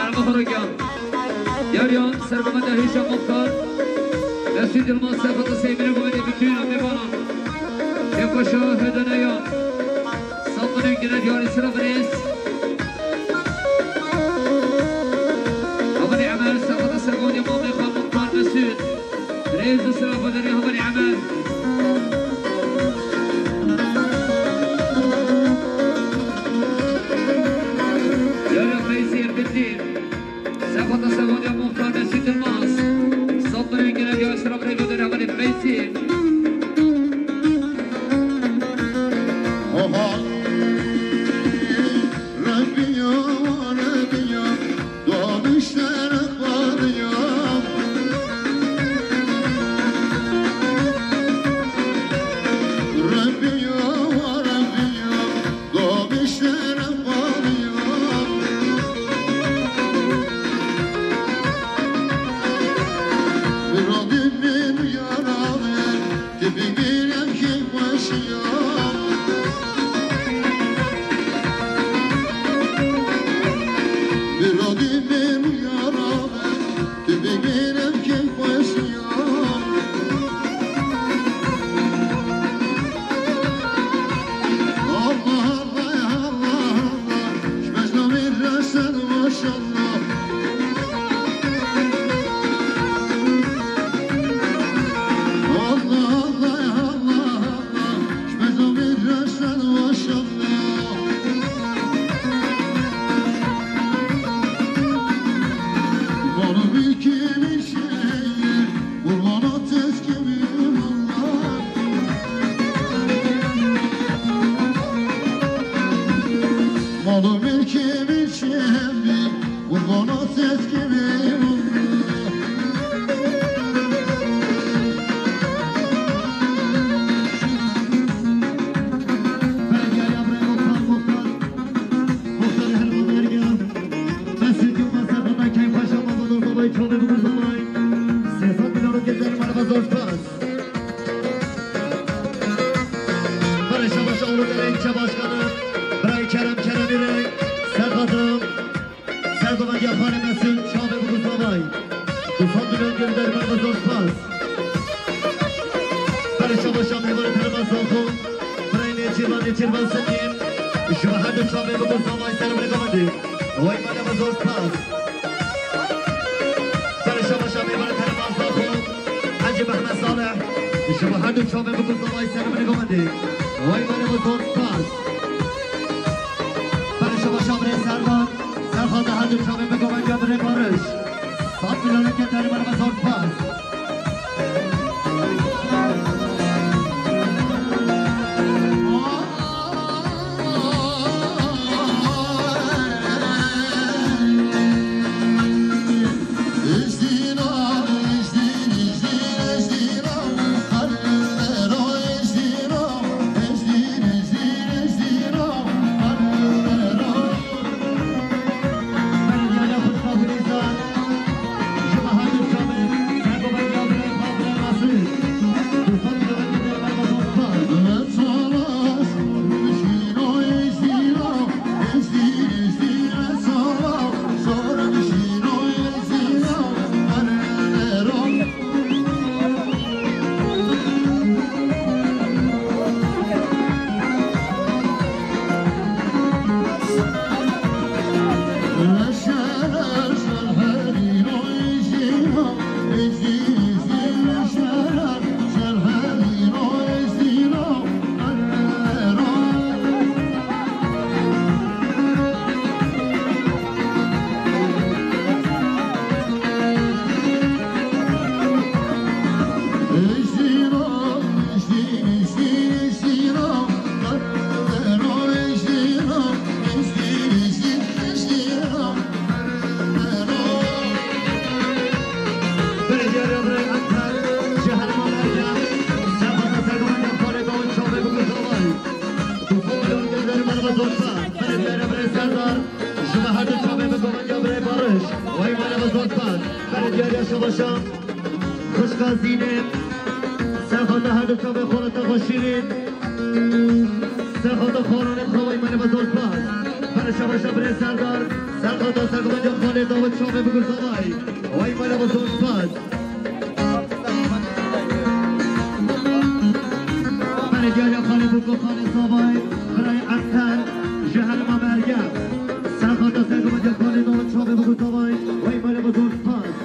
المهرجان ياريان سربمده هشام مختار مسجد المصطفى السيمين بودي بتوين أميبانا يبقى شاهدنا يان صبنا جناد يان سرب رئيس أبني عمل سقط السربودي مامي خان مختار مسجد رئيس سرب بدري أبني عمل سقط السربودي مختار مسجد الماس صبنا جناد يان سرب رئيس بدري أبني ميسير شبا شبر سردار سرخدا سرگما جا خاله داود شامه بگل زبای وای مالا بزرگ پاس من جایا خاله بگو خاله زبای برای اکتر شهر ما مرگم سرخدا سرگما جا خاله داود شامه بگل زبای وای مالا بزرگ پاس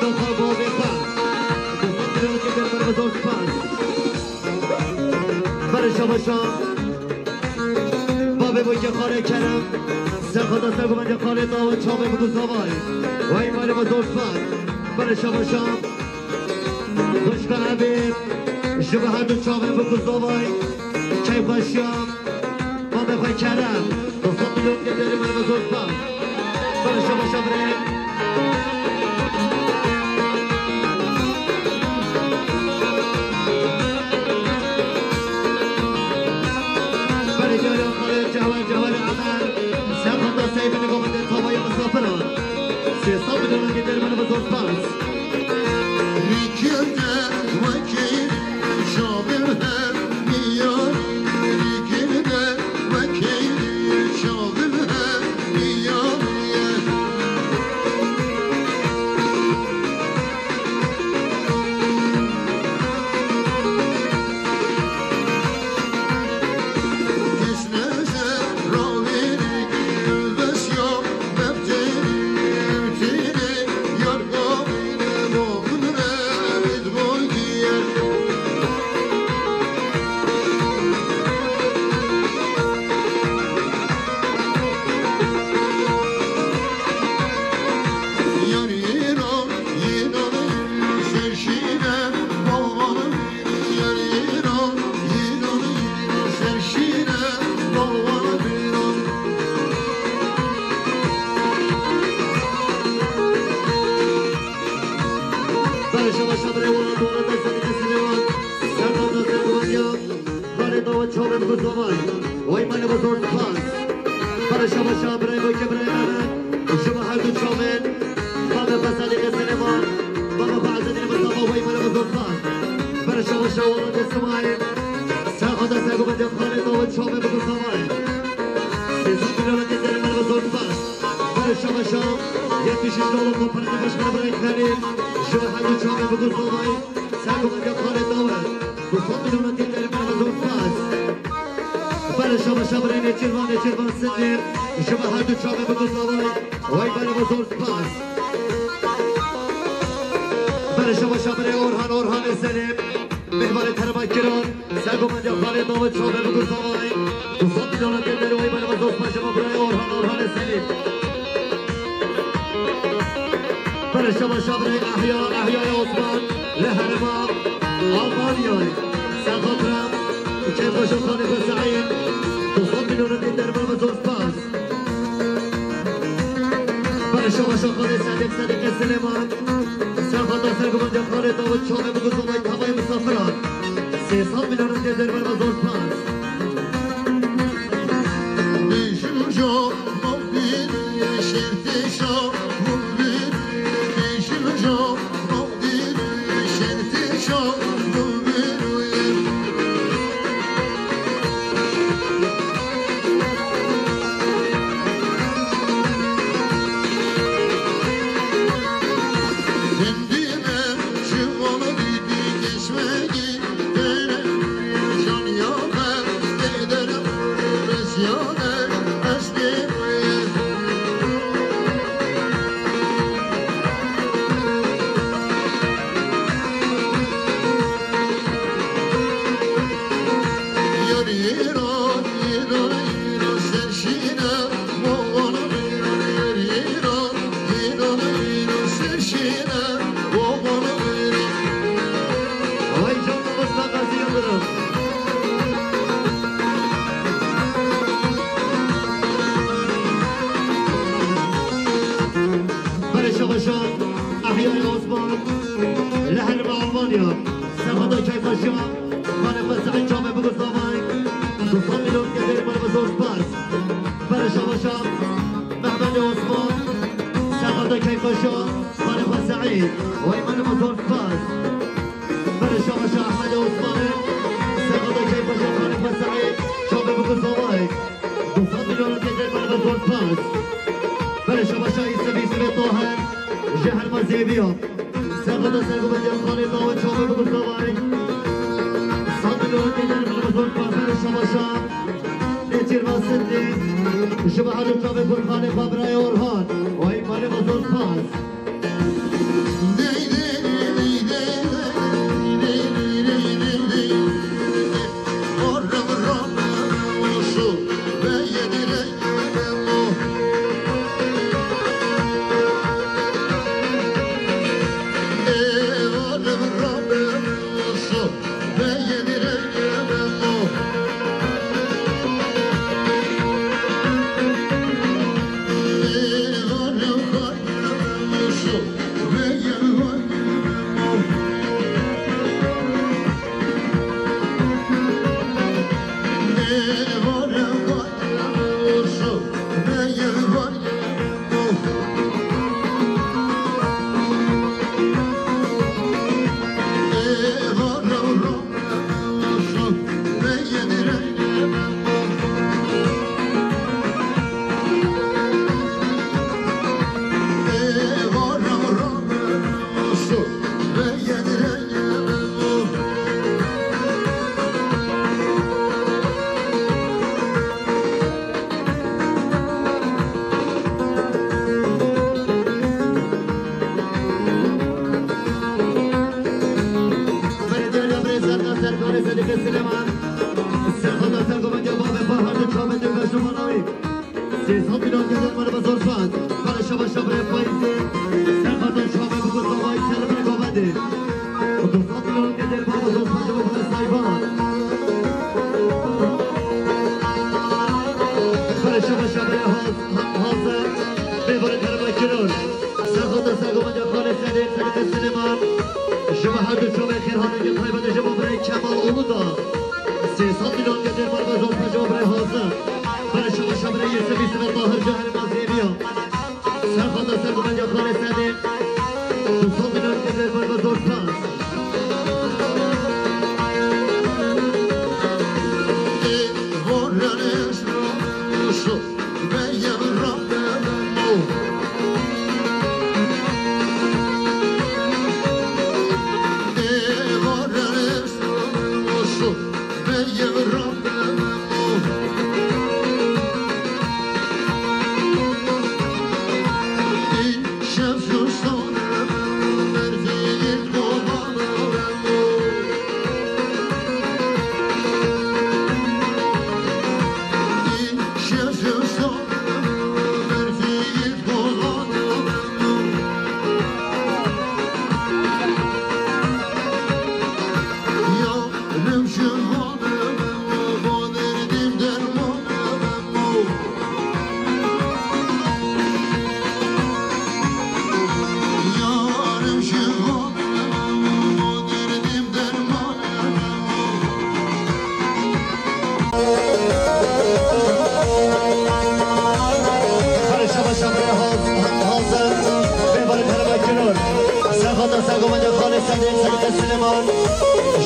دخل بابي خان دوستان میلیون که در من بزرگ پاس برای شما شام بابی بوی که خانه کرم سر خدا سر گمانجا خانه داوت چامه بگو زوای و ایمان بزرگ پاس برای شما شام خوشگا حبیب شما هر دو چامه بگو زوای چای خوشیام ما بخوای کرم دوستان میلیون که در من بزرگ پاس برای شما شام ریم جوال عمل سرخم دا سعی به نگاه من تابای مسافران 300 میلیون که در من بزرگ پاس ریکرده وکی شامل هم میان ریکرده وکی شامل هم میان وای من بزرگ پاس برای شما شابرای بای که برای من شما هر دو چامن بابا بسالی سینمان بابا بعضی مصطفى وای من بزرگ پاس برای شما شوارد اسماعیل ساخد سگو بده خانه داوت چامن بگو سماعیل 300 میلیون که در من بزرگ پاس برای شما شام $76 کمپانی بشمار برای خرید شما هر دو چامن بگو سماعیل سگو بده خانه داوت 200 میلیون که در من بزرگ پاس برای شما شبرین چیروان سنیم شما هر دو چامه بگو زوای وای برای بزرگ پاس برای شما شبرین اورهان سنیم مهمان تربکران سگو منجا خالی داوت چامه بگو زوای 200 میلیون که داری وای برای بزرگ پاس شما برای اورهان سنیم برای شما شبرین احیای عثمان لحرما آلمانیای سرخاطرم که باشم خانه بسعید 200 میلیون دین در من بزرگ پاس برای شما شاخانه صدیق سلیمان سرخاطر سرگمان خانه داوت چامه بگو زوای هوای مسافران 300 میلیون دین در من بزرگ پاس بیشون جا مبین شرط شا مبین بیشون جا مبین شرط شا مبین وایمان بزرگ پاس برای شما شاه احمد عثمانی سرقاده که باشه خانه سعید شما بگو زوای 200 میلیون که در من بزرگ پاس برای شما شاه ایسوی طاهر جهر مزیبیا سرقاده سرگو خانه داوت شما بگو زوای 100 میلیون که در من بزرگ پاس برای شما شاه نتیر واسطی شما هر دو شما بگو خانه بابرای اورهان وایمان بزرگ پاس سليمان السرخة ترقم من جواب بحر تشوف من دفع شمالوي 300 مليون جديد من بزور فاز برای شما شبره پاییزه سرخة تشوف من بگو زوای سلم رقابده 200 مليون جديد من بزور فاز بگو سایبان برای شما شبره حاضر ببارد هرما کنون سرخة ترقم من جواب خالص سلیم سلیمان شما هر دو شما خیر هانگی طایبت شما برای کمال اولودا 300 مليون جديد من بزور فاز برای حاضر برای شما شبره یسه بیسه و طاهر جهر مازیه بیا سرخانده سرگو من جا خاله سده 200 مليون جديد من بزور فاز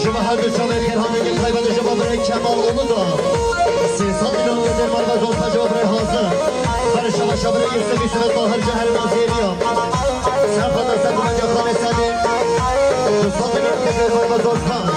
شما هر دو شما خیر هانگی طایبت شما برای کمال اولودا 300 مليون جديد من بزور فاز برای حاضر برای شما شبره یسه بیسه و طاهر جهر مازیه بیا سرخانده سرگو من جا خانه سده 200 مليون جديد من بزور فاز